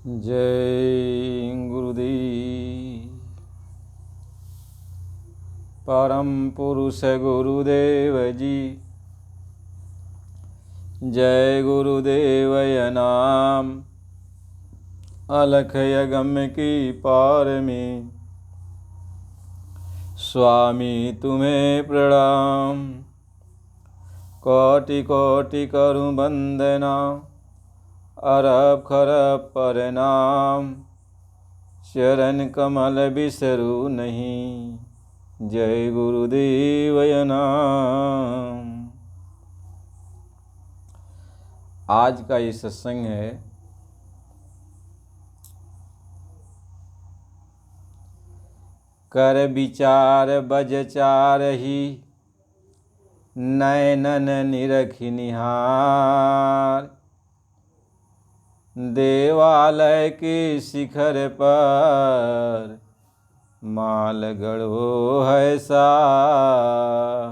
जय गुरुदेव। परम पुरुष गुरुदेव जी, जय गुरुदेवय नाम। अलख यगम की पार में स्वामी तुम्हें प्रणाम। कोटि कोटि करूं वंदना, अरब खरब प्रणाम। चरण कमल बिसरू नहीं, जय गुरुदेवय नाम। आज का ये सत्संग है कर विचार बज चारही, नयनन निरखि निहार। देवालय के शिखर पर माल गढ़ो है सार।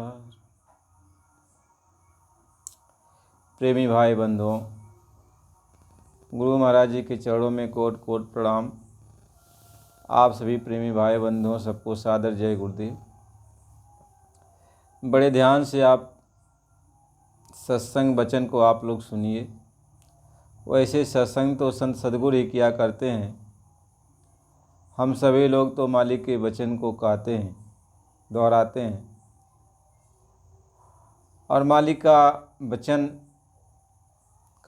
प्रेमी भाई बंधुओं, गुरु महाराज जी के चरणों में कोट कोट प्रणाम। आप सभी प्रेमी भाई बंधुओं सबको सादर जय गुरुदेव। बड़े ध्यान से आप सत्संग वचन को आप लोग सुनिए। वैसे सत्संग तो संत सद्गुरु ही किया करते हैं, हम सभी लोग तो मालिक के वचन को कहते हैं, दोहराते हैं। और मालिक का वचन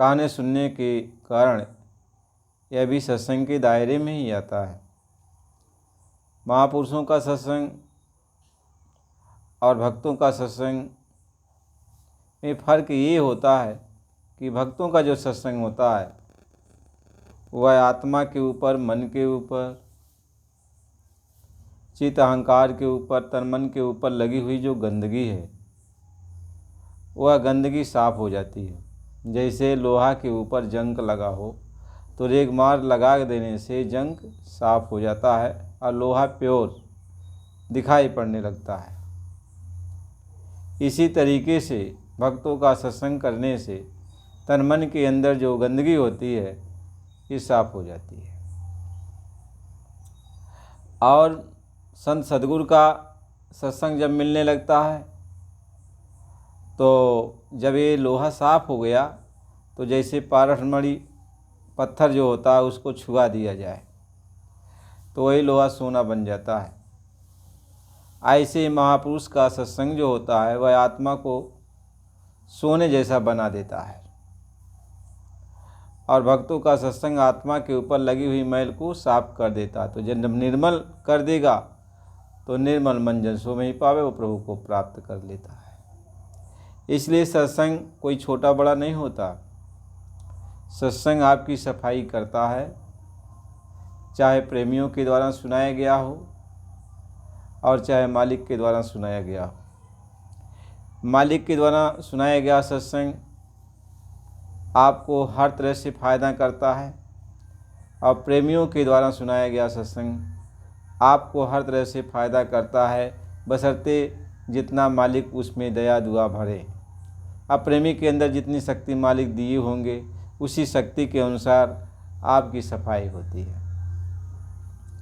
कहने सुनने के कारण यह भी सत्संग के दायरे में ही आता है। महापुरुषों का सत्संग और भक्तों का सत्संग में फ़र्क ये होता है कि भक्तों का जो सत्संग होता है वह आत्मा के ऊपर, मन के ऊपर, चित्त अहंकार के ऊपर, तन मन के ऊपर लगी हुई जो गंदगी है वह गंदगी साफ हो जाती है। जैसे लोहा के ऊपर जंग लगा हो तो रेगमार लगा देने से जंग साफ हो जाता है और लोहा प्योर दिखाई पड़ने लगता है। इसी तरीके से भक्तों का सत्संग करने से तन मन के अंदर जो गंदगी होती है ये साफ हो जाती है। और संत सद्गुरु का सत्संग जब मिलने लगता है तो जब ये लोहा साफ हो गया तो जैसे पारसमणि पत्थर जो होता है उसको छुआ दिया जाए तो वही लोहा सोना बन जाता है। ऐसे महापुरुष का सत्संग जो होता है वह आत्मा को सोने जैसा बना देता है और भक्तों का सत्संग आत्मा के ऊपर लगी हुई मैल को साफ कर देता है। तो जब निर्मल कर देगा तो निर्मल मन जन सो में ही पावे, वो प्रभु को प्राप्त कर लेता है। इसलिए सत्संग कोई छोटा बड़ा नहीं होता। सत्संग आपकी सफाई करता है, चाहे प्रेमियों के द्वारा सुनाया गया हो और चाहे मालिक के द्वारा सुनाया गया हो। मालिक के द्वारा सुनाया गया सत्संग आपको हर तरह से फ़ायदा करता है और प्रेमियों के द्वारा सुनाया गया सत्संग आपको हर तरह से फ़ायदा करता है, बशर्ते जितना मालिक उसमें दया दुआ भरे। अब प्रेमी के अंदर जितनी शक्ति मालिक दिए होंगे उसी शक्ति के अनुसार आपकी सफाई होती है।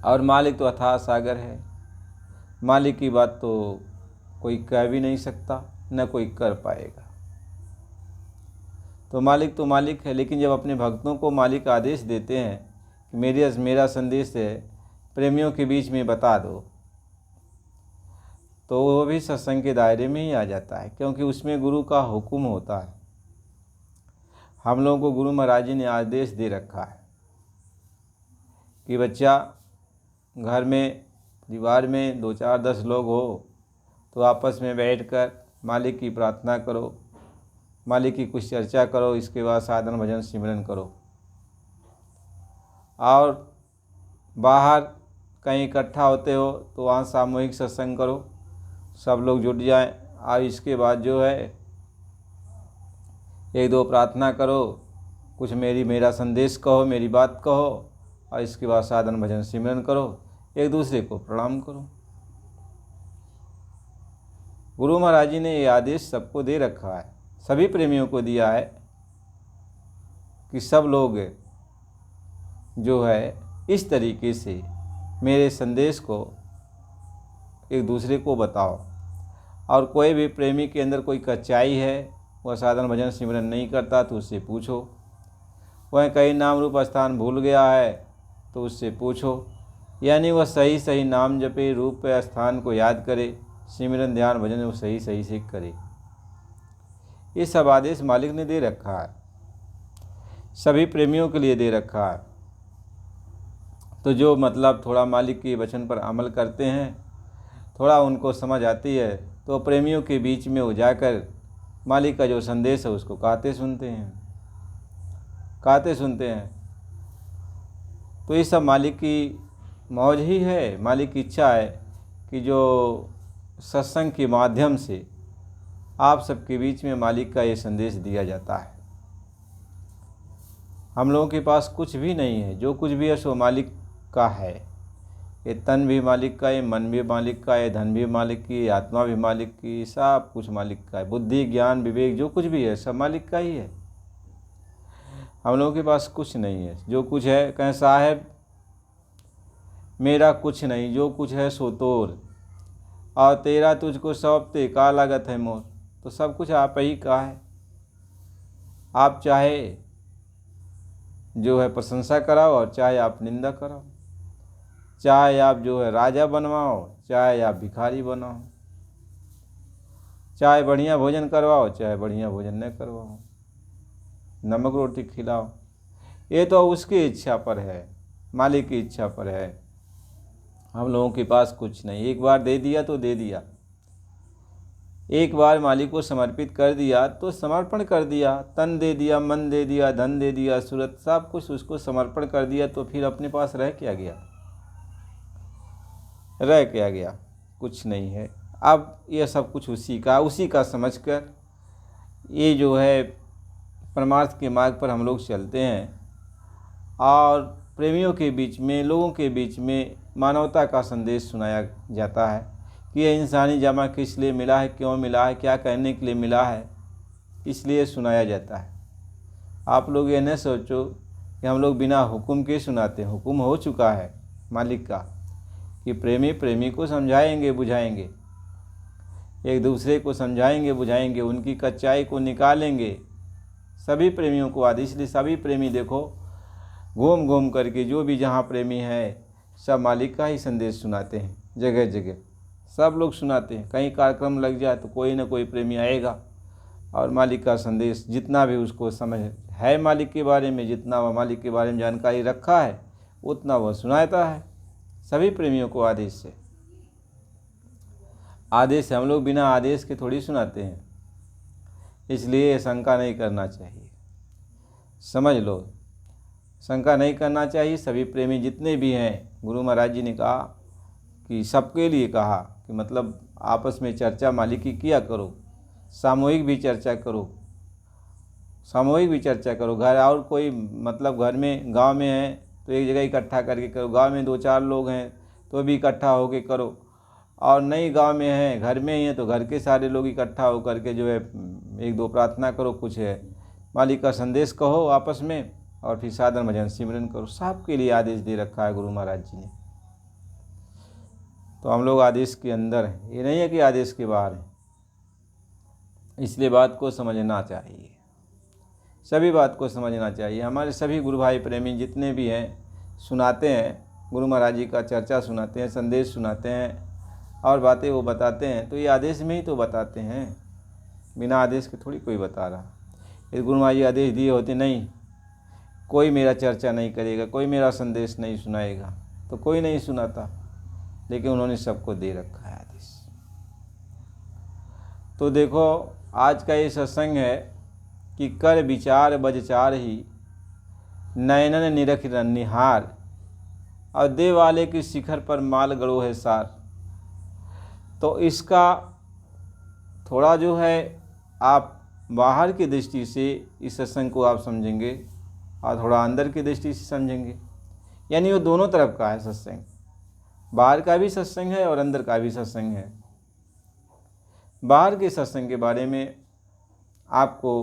और मालिक तो अथाह सागर है, मालिक की बात तो कोई कह भी नहीं सकता, न कोई कर पाएगा। तो मालिक है, लेकिन जब अपने भक्तों को मालिक आदेश देते हैं कि मेरा संदेश है प्रेमियों के बीच में बता दो, तो वो भी सत्संग के दायरे में ही आ जाता है, क्योंकि उसमें गुरु का हुक्म होता है। हम लोगों को गुरु महाराज जी ने आदेश दे रखा है कि बच्चा घर में, परिवार में 2 4 10 लोग हो तो आपस में बैठकर मालिक की प्रार्थना करो, मालिक की कुछ चर्चा करो, इसके बाद साधन भजन सिमरन करो। और बाहर कहीं इकट्ठा होते हो तो वहाँ सामूहिक सत्संग करो, सब लोग जुट जाएं। और इसके बाद जो है 1-2 प्रार्थना करो, कुछ मेरा संदेश कहो, मेरी बात कहो, और इसके बाद साधन भजन सिमरन करो, एक दूसरे को प्रणाम करो। गुरु महाराज जी ने ये आदेश सबको दे रखा है, सभी प्रेमियों को दिया है कि सब लोग जो है इस तरीके से मेरे संदेश को एक दूसरे को बताओ। और कोई भी प्रेमी के अंदर कोई कच्चाई है, वह साधन भजन सिमरन नहीं करता तो उससे पूछो। वह कहीं नाम रूप स्थान भूल गया है तो उससे पूछो। यानी वह सही सही नाम जपे, रूप पे स्थान को याद करे, सिमरन ध्यान भजन वो सही सही से करे। ये सब आदेश मालिक ने दे रखा है, सभी प्रेमियों के लिए दे रखा है। तो जो मतलब थोड़ा मालिक के वचन पर अमल करते हैं, थोड़ा उनको समझ आती है, तो प्रेमियों के बीच में वो जाकर मालिक का जो संदेश है उसको कहते सुनते हैं। तो ये सब मालिक की मौज ही है। मालिक की इच्छा है कि जो सत्संग के माध्यम से आप सबके बीच में मालिक का ये संदेश दिया जाता है। हम लोगों के पास कुछ भी नहीं है, जो कुछ भी है सो मालिक का है। ये तन भी मालिक का है, मन भी मालिक का है, धन भी मालिक की, आत्मा भी मालिक की, सब कुछ मालिक का है। बुद्धि ज्ञान विवेक जो कुछ भी है सब मालिक का ही है। हम लोगों के पास कुछ नहीं है। जो कुछ है कहें साहब मेरा कुछ नहीं, जो कुछ है सो तोर, और तेरा तुझको सौंपते का लागत है मोर। तो सब कुछ आप ही का है। आप चाहे जो है प्रशंसा कराओ और चाहे आप निंदा कराओ, चाहे आप जो है राजा बनवाओ, चाहे आप भिखारी बनाओ, चाहे बढ़िया भोजन करवाओ, चाहे बढ़िया भोजन न करवाओ, नमक रोटी खिलाओ। ये तो उसकी इच्छा पर है, मालिक की इच्छा पर है। हम लोगों के पास कुछ नहीं। एक बार दे दिया तो दे दिया, एक बार मालिक को समर्पित कर दिया तो समर्पण कर दिया। तन दे दिया, मन दे दिया, धन दे दिया, सूरत सब कुछ उसको समर्पण कर दिया। तो फिर अपने पास रह क्या गया? कुछ नहीं है। अब यह सब कुछ उसी का समझकर ये जो है परमार्थ के मार्ग पर हम लोग चलते हैं। और प्रेमियों के बीच में, लोगों के बीच में मानवता का संदेश सुनाया जाता है कि यह इंसानी जमा किस लिए मिला है, क्यों मिला है, क्या कहने के लिए मिला है, इसलिए सुनाया जाता है। आप लोग ये न सोचो कि हम लोग बिना हुक्म के सुनाते हैं। हुक्म हो चुका है मालिक का कि प्रेमी प्रेमी को समझाएंगे बुझाएंगे, एक दूसरे को समझाएंगे बुझाएंगे, उनकी कच्चाई को निकालेंगे। सभी प्रेमियों को आदेश, इसलिए सभी प्रेमी देखो घूम घूम करके जो भी जहाँ प्रेमी है सब मालिक का ही संदेश सुनाते हैं। जगह जगह सब लोग सुनाते हैं। कहीं कार्यक्रम लग जाए तो कोई ना कोई प्रेमी आएगा और मालिक का संदेश जितना भी उसको समझ है मालिक के बारे में, जितना वह मालिक के बारे में जानकारी रखा है उतना वह सुनाता है सभी प्रेमियों को आदेश से। आदेश हम लोग बिना आदेश के थोड़ी सुनाते हैं, इसलिए शंका नहीं करना चाहिए। समझ लो, शंका नहीं करना चाहिए। सभी प्रेमी जितने भी हैं, गुरु महाराज जी ने कहा कि सबके लिए कहा कि मतलब आपस में चर्चा मालिक की किया करो, सामूहिक भी चर्चा करो, सामूहिक भी चर्चा करो। घर और कोई मतलब घर में गांव में है तो एक जगह इकट्ठा करके करो, गांव में 2-4 लोग हैं तो भी इकट्ठा होके करो, और नई गांव में है घर में ही है तो घर के सारे लोग इकट्ठा होकर के जो है 1-2 प्रार्थना करो, कुछ है मालिक का संदेश कहो आपस में, और फिर साधन भजन सिमरन करो। सबके लिए आदेश दे रखा है गुरु महाराज जी ने। तो हम लोग आदेश के अंदर हैं, ये नहीं है कि आदेश के बाहर हैं। इसलिए बात को समझना चाहिए, सभी बात को समझना चाहिए। हमारे सभी गुरु भाई प्रेमी जितने भी हैं सुनाते हैं, गुरु महाराज जी का चर्चा सुनाते हैं, संदेश सुनाते हैं और बातें वो बताते हैं, तो ये आदेश में ही तो बताते हैं, बिना आदेश के थोड़ी कोई बता रहा। यदि गुरु महाराज जी आदेश दिए होते नहीं कोई मेरा चर्चा नहीं करेगा, कोई मेरा संदेश नहीं सुनाएगा, तो कोई नहीं सुनाता, लेकिन उन्होंने सबको दे रखा है आदेश। तो देखो आज का ये सत्संग है कि कर विचार बजचार ही नयनन निरख निहार, और दे वाले की शिखर पर माल गड़ो है सार। तो इसका थोड़ा जो है आप बाहर की दृष्टि से इस सत्संग को आप समझेंगे और थोड़ा अंदर की दृष्टि से समझेंगे, यानी वो दोनों तरफ का है सत्संग। बाहर का भी सत्संग है और अंदर का भी सत्संग है। बाहर के सत्संग के बारे में आपको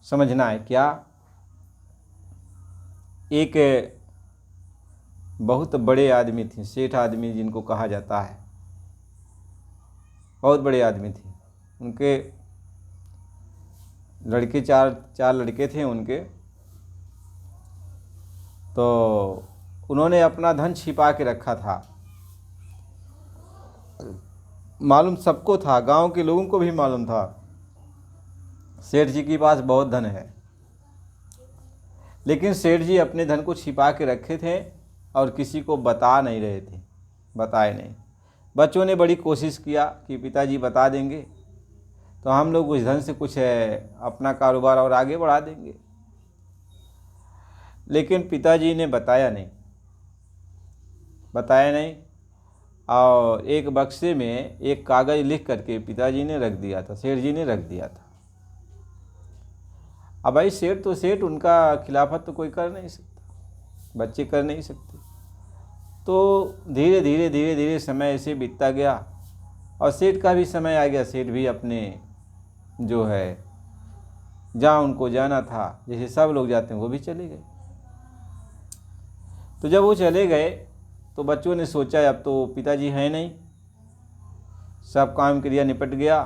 समझना है क्या एक बहुत बड़े आदमी थे, सेठ आदमी जिनको कहा जाता है, बहुत बड़े आदमी थे। उनके लड़के चार लड़के थे उनके। तो उन्होंने अपना धन छिपा के रखा था। मालूम सबको था, गांव के लोगों को भी मालूम था सेठ जी के पास बहुत धन है। लेकिन सेठ जी अपने धन को छिपा के रखे थे और किसी को बता नहीं रहे थे, बताए नहीं। बच्चों ने बड़ी कोशिश किया कि पिताजी बता देंगे तो हम लोग उस धन से कुछ अपना कारोबार और आगे बढ़ा देंगे। लेकिन पिताजी ने बताया नहीं। और एक बक्से में एक कागज़ लिख करके पिताजी ने रख दिया था, सेठ जी ने रख दिया था। अब भाई सेठ तो सेठ, उनका खिलाफत तो कोई कर नहीं सकता, बच्चे कर नहीं सकते। तो धीरे धीरे समय ऐसे बीतता गया और सेठ का भी समय आ गया। सेठ भी अपने जो है जहाँ उनको जाना था, जैसे सब लोग जाते हैं, वो भी चले गए। तो जब वो चले गए तो बच्चों ने सोचा अब तो पिताजी हैं नहीं, सब काम क्रिया निपट गया।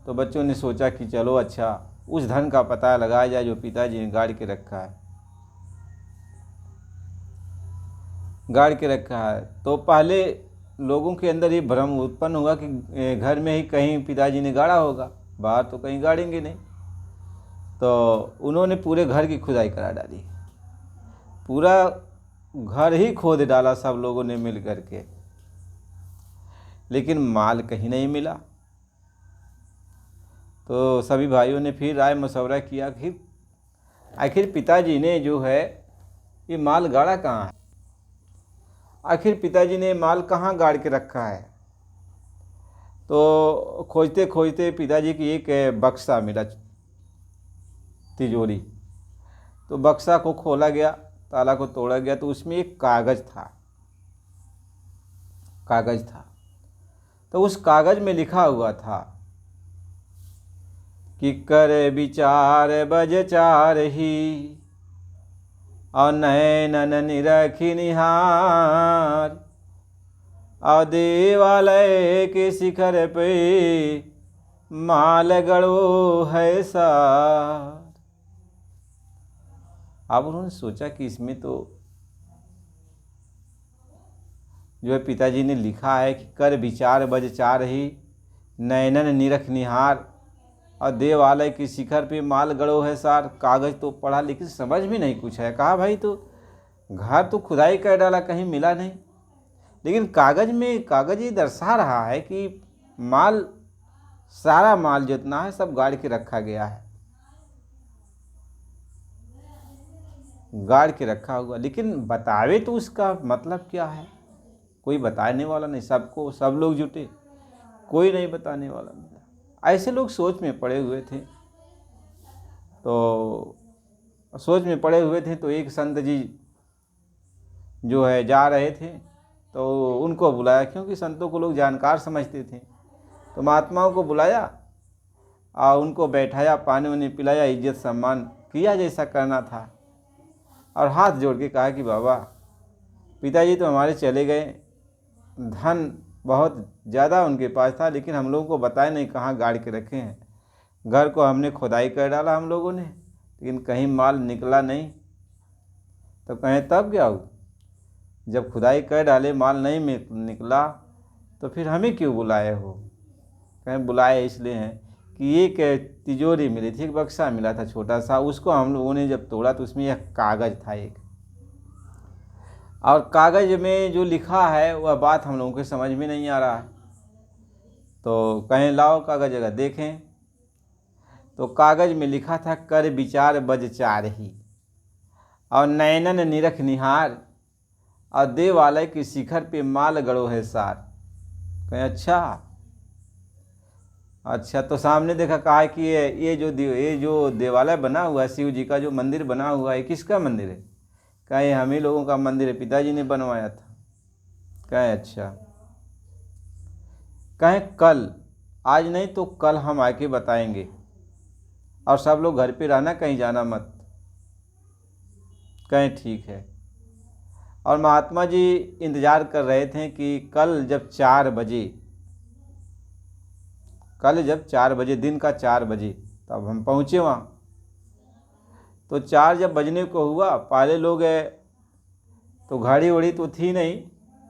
तो बच्चों ने सोचा कि चलो अच्छा उस धन का पता लगाया जाए जो पिताजी ने गाड़ के रखा है। तो पहले लोगों के अंदर ये भ्रम उत्पन्न हुआ कि घर में ही कहीं पिताजी ने गाड़ा होगा, बाहर तो कहीं गाड़ेंगे नहीं। तो उन्होंने पूरे घर की खुदाई करा डाली, पूरा घर ही खोद डाला सब लोगों ने मिल करके, लेकिन माल कहीं नहीं मिला। तो सभी भाइयों ने फिर राय मशवरा किया कि आखिर पिताजी ने जो है ये माल गाड़ा कहाँ है, आखिर पिताजी ने माल कहाँ गाड़ के रखा है। तो खोजते खोजते पिताजी की एक बक्सा मिला, तिजोरी। तो बक्सा को खोला गया, ताला को तोड़ा गया, तो उसमें एक कागज़ था। तो उस कागज़ में लिखा हुआ था कि कर विचार बज चार ही और नैनन निरखी निहार और देवालय के शिखर पे माल गड़ो है सार। अब उन्होंने सोचा कि इसमें तो जो है पिताजी ने लिखा है कि कर विचार बज चार ही नैनन निरख निहार और देवालय की शिखर पे माल गड़ो है सार। कागज़ तो पढ़ा लेकिन समझ में नहीं कुछ है। कहा भाई तो घर तो खुदाई कर डाला, कहीं मिला नहीं, लेकिन कागज़ ये दर्शा रहा है कि माल, सारा माल जितना है सब गाड़ के रखा गया है, गाड़ के रखा हुआ। लेकिन बतावे तो उसका मतलब क्या है, कोई बताने वाला नहीं। सब लोग जुटे, कोई नहीं बताने वाला मिला। ऐसे लोग सोच में पड़े हुए थे। तो एक संत जी जो है जा रहे थे, तो उनको बुलाया, क्योंकि संतों को लोग जानकार समझते थे। तो महात्माओं को बुलाया और उनको बैठाया, पानी वानी पिलाया, इज्जत सम्मान किया जैसा करना था, और हाथ जोड़ के कहा कि बाबा पिताजी तो हमारे चले गए, धन बहुत ज़्यादा उनके पास था, लेकिन हम लोगों को बताए नहीं कहाँ गाड़ के रखे हैं। घर को हमने खुदाई कर डाला हम लोगों ने, लेकिन कहीं माल निकला नहीं। तो कहें तब क्या हो, जब खुदाई कर डाले माल नहीं निकला तो फिर हमें क्यों बुलाए हो। कहें बुलाए इसलिए हैं कि एक तिजोरी मिली थी, एक बक्सा मिला था छोटा सा, उसको हम लोगों ने जब तोड़ा तो उसमें एक कागज़ था एक, और कागज़ में जो लिखा है वह बात हम लोगों को समझ में नहीं आ रहा है। तो कहें लाओ कागज़ जगह देखें, तो कागज़ में लिखा था कर विचार बज चार ही और नैनन निरख निहार और देवालय की शिखर पे माल गड़ो है सार। कहें अच्छा। तो सामने देखा, कहा कि ये जो देवालय बना हुआ है, शिव जी का जो मंदिर बना हुआ है, किसका मंदिर है। कहें हम ही लोगों का मंदिर है, पिताजी ने बनवाया था। कहें अच्छा। कहें कल, आज नहीं तो कल हम आके बताएंगे, और सब लोग घर पे रहना, कहीं जाना मत। कहें ठीक है। और महात्मा जी इंतज़ार कर रहे थे कि कल जब 4 बजे दिन का 4 बजे तब हम पहुँचे वहाँ। तो 4 जब बजने को हुआ, पहले लोग तो घड़ी उड़ी तो थी नहीं,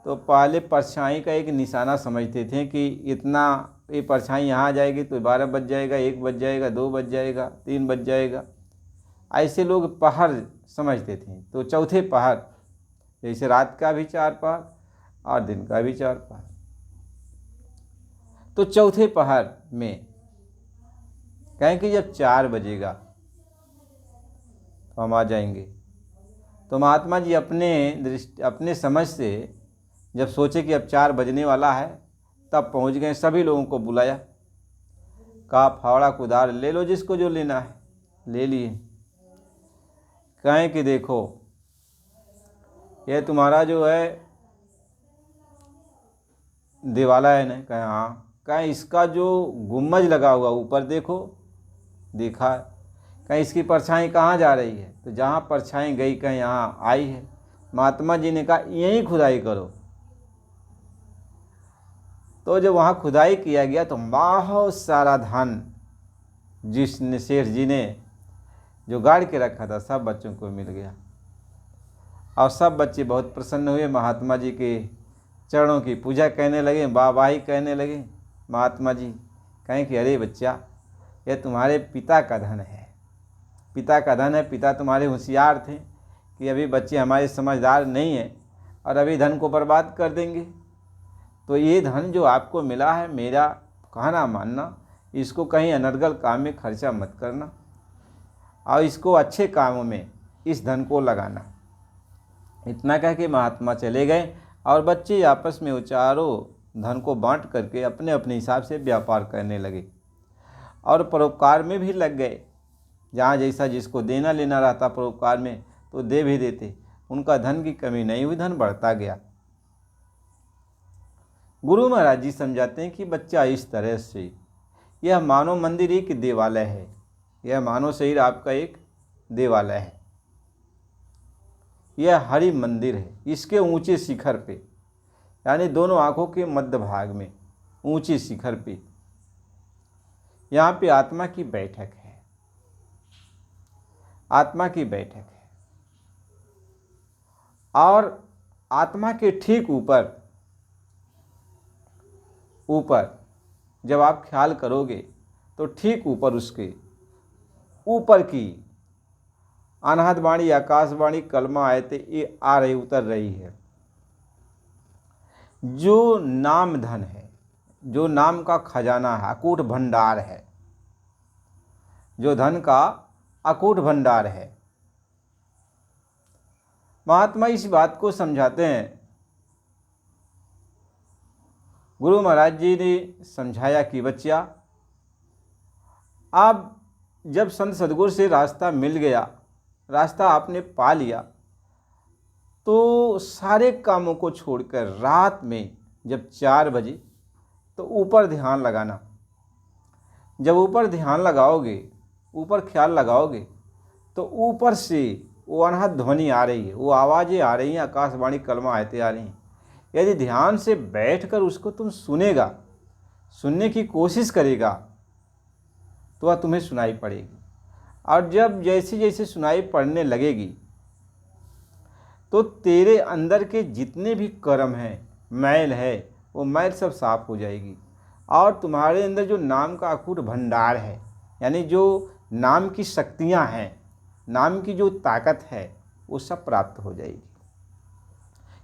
तो पहले परछाई का एक निशाना समझते थे कि इतना ये परछाई यहाँ आ जाएगी तो 12 बज जाएगा, 1 बज जाएगा, 2 बज जाएगा, 3 बज जाएगा। ऐसे लोग पहर समझते थे। तो चौथे पहर, जैसे रात का भी 4 पहर और दिन का भी 4 पहर, तो चौथे पहर में कहें कि जब 4 बजेगा तो हम आ जाएंगे। तो महात्मा जी अपने समझ से जब सोचे कि अब 4 बजने वाला है, तब पहुंच गए। सभी लोगों को बुलाया, कहा फावड़ा कुदार ले लो, जिसको जो लेना है ले लिए। कहें कि देखो ये तुम्हारा जो है दिवाला है ना? कहें हाँ। कहें इसका जो गुम्बज लगा हुआ ऊपर देखो, देखा है। कहीं इसकी परछाई कहाँ जा रही है? तो जहाँ परछाई गई कहीं यहाँ आई है। महात्मा जी ने कहा यहीं खुदाई करो। तो जब वहाँ खुदाई किया गया तो बहुत सारा धन जिसने सेठ जी ने जो गाड़ के रखा था सब बच्चों को मिल गया। और सब बच्चे बहुत प्रसन्न हुए, महात्मा जी के चरणों की पूजा कहने लगे, वाहवाही कहने लगे। महात्मा जी कहें कि अरे बच्चा, यह तुम्हारे पिता का धन है, पिता का धन है। पिता तुम्हारे होशियार थे कि अभी बच्चे हमारे समझदार नहीं हैं और अभी धन को बर्बाद कर देंगे। तो ये धन जो आपको मिला है, मेरा कहना मानना, इसको कहीं अनर्गल काम में खर्चा मत करना और इसको अच्छे कामों में इस धन को लगाना। इतना कह के महात्मा चले गए और बच्चे आपस में चारों धन को बांट करके अपने अपने हिसाब से व्यापार करने लगे और परोपकार में भी लग गए। जहाँ जैसा जिसको देना लेना रहता परोपकार में तो दे भी देते, उनका धन की कमी नहीं हुई, धन बढ़ता गया। गुरु महाराज जी समझाते हैं कि बच्चा इस तरह से, यह मानव मंदिर एक देवालय है, यह मानव शरीर आपका एक देवालय है, यह हरि मंदिर है। इसके ऊंचे शिखर पे, यानी दोनों आँखों के मध्य भाग में ऊंचे शिखर पे, यहाँ पे आत्मा की बैठक है, आत्मा की बैठक है। और आत्मा के ठीक ऊपर जब आप ख्याल करोगे तो ठीक ऊपर, उसके ऊपर की अनाहत वाणी, आकाशवाणी, कलमा आयते ये आ रही, उतर रही है। जो नाम धन है, जो नाम का खजाना है, अकूट भंडार है, जो धन का अकूट भंडार है। महात्मा इस बात को समझाते हैं। गुरु महाराज जी ने समझाया कि बच्चा, अब जब संत सदगुरु से रास्ता मिल गया, रास्ता आपने पा लिया, तो सारे कामों को छोड़कर रात में जब 4 बजे तो ऊपर ध्यान लगाना। जब ऊपर ध्यान लगाओगे, ऊपर ख्याल लगाओगे, तो ऊपर से वो अनहद ध्वनि आ रही है, वो आवाज़ें आ रही हैं, आकाशवाणी, कलमा आयतें आ रही हैं। यदि ध्यान से बैठकर उसको तुम सुनेगा, सुनने की कोशिश करेगा, तो वह तुम्हें सुनाई पड़ेगी। और जब जैसे जैसे सुनाई पड़ने लगेगी, तो तेरे अंदर के जितने भी कर्म हैं, मैल है, वो मैल सब साफ हो जाएगी। और तुम्हारे अंदर जो नाम का अकूट भंडार है, यानी जो नाम की शक्तियाँ हैं, नाम की जो ताकत है, वो सब प्राप्त हो जाएगी।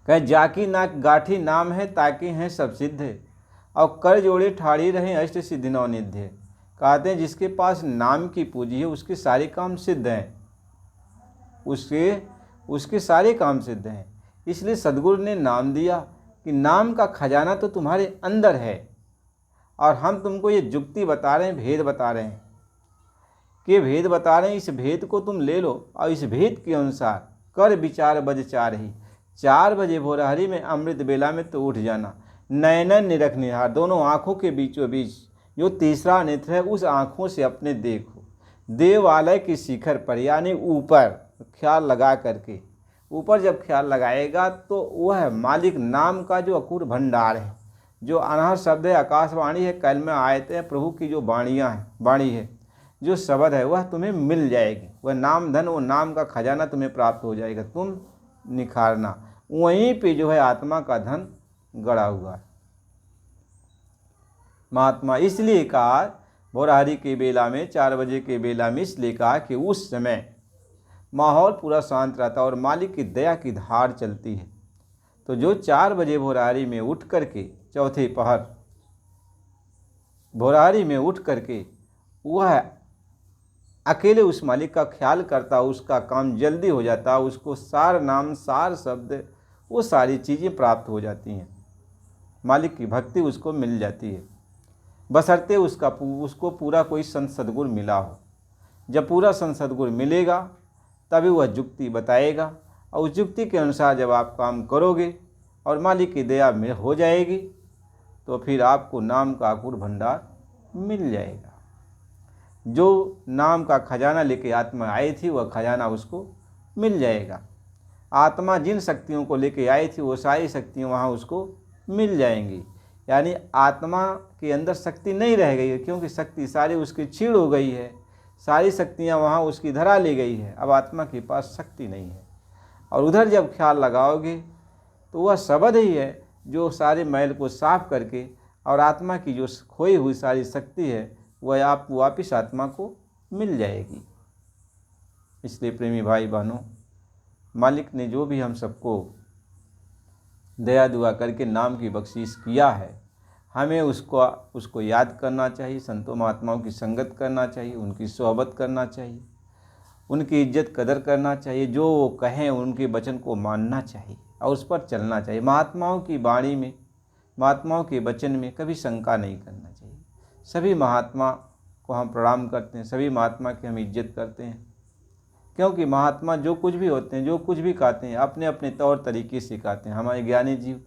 कहे जाकी नाक गाठी नाम है, ताकि हैं सब सिद्ध, और कर जोड़े ठाड़ी रहे अष्ट सिद्धि नवनिध्य। कहते हैं जिसके पास नाम की पूंजी है, उसके सारे काम सिद्ध हैं, उसके सारे काम सिद्ध हैं। इसलिए सद्गुरु ने नाम दिया कि नाम का खजाना तो तुम्हारे अंदर है, और हम तुमको ये जुक्ति बता रहे हैं, भेद बता रहे हैं कि भेद बता रहे हैं, इस भेद को तुम ले लो और इस भेद के अनुसार कर विचार बज 4 ही। 4 बजे भोरहरी में अमृत बेला में तो उठ जाना, नयनन निरख निहार, दोनों आँखों के बीचों बीच जो तीसरा नेत्र है, उस आँखों से अपने देखो देवालय के शिखर पर, यानी ऊपर ख्याल लगा करके, ऊपर जब ख्याल लगाएगा तो वह मालिक नाम का जो अकूर भंडार है, जो अनहद शब्द है, आकाशवाणी है, कल में आयतें हैं, प्रभु की जो वाणी है, जो शब्द है, वह तुम्हें मिल जाएगी। वह नाम धन, वो नाम का खजाना तुम्हें प्राप्त हो जाएगा। तुम निखारना, वहीं पे जो है आत्मा का धन गड़ा हुआ है। महात्मा इसलिए कहा भोरहरी के बेला में, 4 बजे के बेला में, इसलिए कहा कि उस समय माहौल पूरा शांत रहता और मालिक की दया की धार चलती है। तो जो 4 बजे भोरहरी में उठ करके, चौथे पहर भोरहरी में उठ करके वह अकेले उस मालिक का ख्याल करता, उसका काम जल्दी हो जाता, उसको सार नाम, सार शब्द, वो सारी चीज़ें प्राप्त हो जाती हैं। मालिक की भक्ति उसको मिल जाती है, बशर्ते उसको पूरा कोई संत सद्गुण मिला हो। जब पूरा संत सद्गुण मिलेगा तभी वह युक्ति बताएगा, और उस युक्ति के अनुसार जब आप काम करोगे और मालिक की दया में हो जाएगी, तो फिर आपको नाम का अकूट भंडार मिल जाएगा। जो नाम का खजाना लेके आत्मा आई थी, वह खजाना उसको मिल जाएगा। आत्मा जिन शक्तियों को लेके आई थी, वो सारी शक्तियाँ वहाँ उसको मिल जाएंगी। यानी आत्मा के अंदर शक्ति नहीं रह गई है, क्योंकि शक्ति सारी उसकी छीड़ हो गई है, सारी शक्तियाँ वहाँ उसकी धरा ले गई है। अब आत्मा के पास शक्ति नहीं है। और उधर जब ख्याल लगाओगे तो वह शब्द ही है जो सारे मैल को साफ करके, और आत्मा की जो खोई हुई सारी शक्ति है, वह आप वापिस आत्मा को मिल जाएगी। इसलिए प्रेमी भाई बहनों, मालिक ने जो भी हम सबको दया दुआ करके नाम की बख्शीश किया है, हमें उसको याद करना चाहिए, संतों महात्माओं की संगत करना चाहिए, उनकी सोहबत करना चाहिए, उनकी इज्जत कदर करना चाहिए, जो वो कहें उनके वचन को मानना चाहिए और उस पर चलना चाहिए। महात्माओं की वाणी में, महात्माओं के वचन में कभी शंका नहीं करना चाहिए। सभी महात्मा को हम प्रणाम करते हैं, सभी महात्मा की हम इज्जत करते हैं, क्योंकि महात्मा जो कुछ भी होते हैं, जो कुछ भी कहते हैं, अपने अपने तौर तरीके से कहते हैं। हमारे ज्ञानी जीव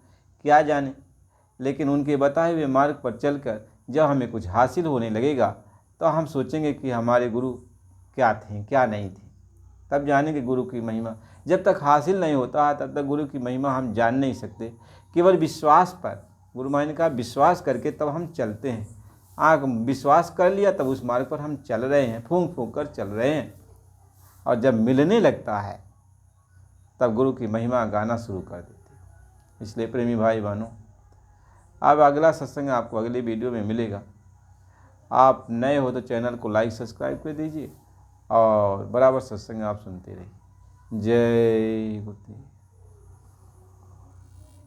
क्या जाने, लेकिन उनके बताए हुए मार्ग पर चलकर जब हमें कुछ हासिल होने लगेगा तो हम सोचेंगे कि हमारे गुरु क्या थे, क्या नहीं थे, तब जानेंगे गुरु की महिमा। जब तक हासिल नहीं होता तब तक गुरु की महिमा हम जान नहीं सकते। केवल विश्वास पर, गुरु महाराज ने कहा विश्वास करके तब हम चलते हैं। विश्वास कर लिया तब उस मार्ग पर हम चल रहे हैं, फूंक फूंक कर चल रहे हैं। और जब मिलने लगता है तब गुरु की महिमा गाना शुरू कर देते हैं। इसलिए प्रेमी भाई बहनों, अब अगला सत्संग आपको अगली वीडियो में मिलेगा। आप नए हो तो चैनल को लाइक सब्सक्राइब कर दीजिए और बराबर सत्संग आप सुनते रहिए। जय गुरुदेव।